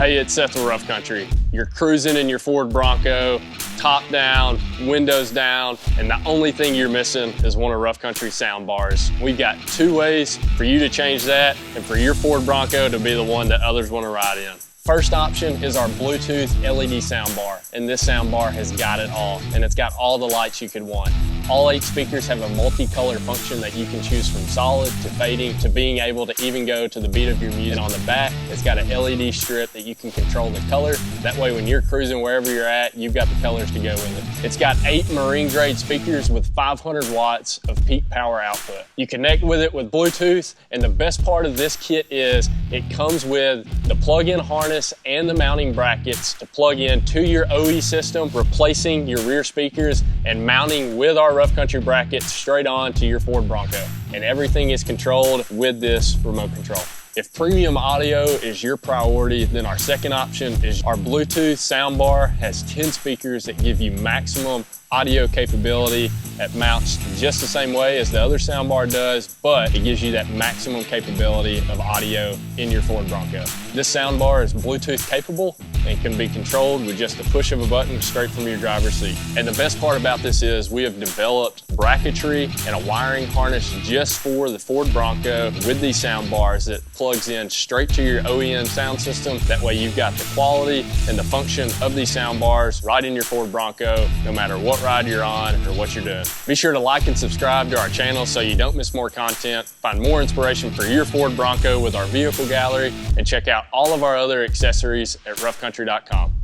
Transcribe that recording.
Hey, it's Seth with Rough Country. You're cruising in your Ford Bronco, top down, windows down, and the only thing you're missing is one of Rough Country's sound bars. We've got 2 ways for you to change that and for your Ford Bronco to be the one that others want to ride in. First option is our Bluetooth LED sound bar, and this sound bar has got it all, and it's got all the lights you could want. All 8 speakers have a multicolor function that you can choose from solid to fading to being able to even go to the beat of your music. And on the back, it's got an LED strip that you can control the color. That way when you're cruising wherever you're at, you've got the colors to go with it. It's got 8 marine grade speakers with 500 watts of peak power output. You connect with it with Bluetooth, and the best part of this kit is it comes with the plug-in harness and the mounting brackets to plug in to your OE system, replacing your rear speakers and mounting with our Rough Country brackets straight on to your Ford Bronco. And everything is controlled with this remote control. If premium audio is your priority, then our second option is our Bluetooth soundbar. Has 10 speakers that give you maximum audio capability that mounts just the same way as the other soundbar does, but it gives you that maximum capability of audio in your Ford Bronco. This soundbar is Bluetooth capable and can be controlled with just the push of a button straight from your driver's seat. And the best part about this is we have developed bracketry and a wiring harness just for the Ford Bronco with these soundbars that plugs in straight to your OEM sound system. That way you've got the quality and the function of these soundbars right in your Ford Bronco, no matter what ride you're on or what you're doing. Be sure to like and subscribe to our channel so you don't miss more content. Find more inspiration for your Ford Bronco with our vehicle gallery, and check out all of our other accessories at roughcountry.com.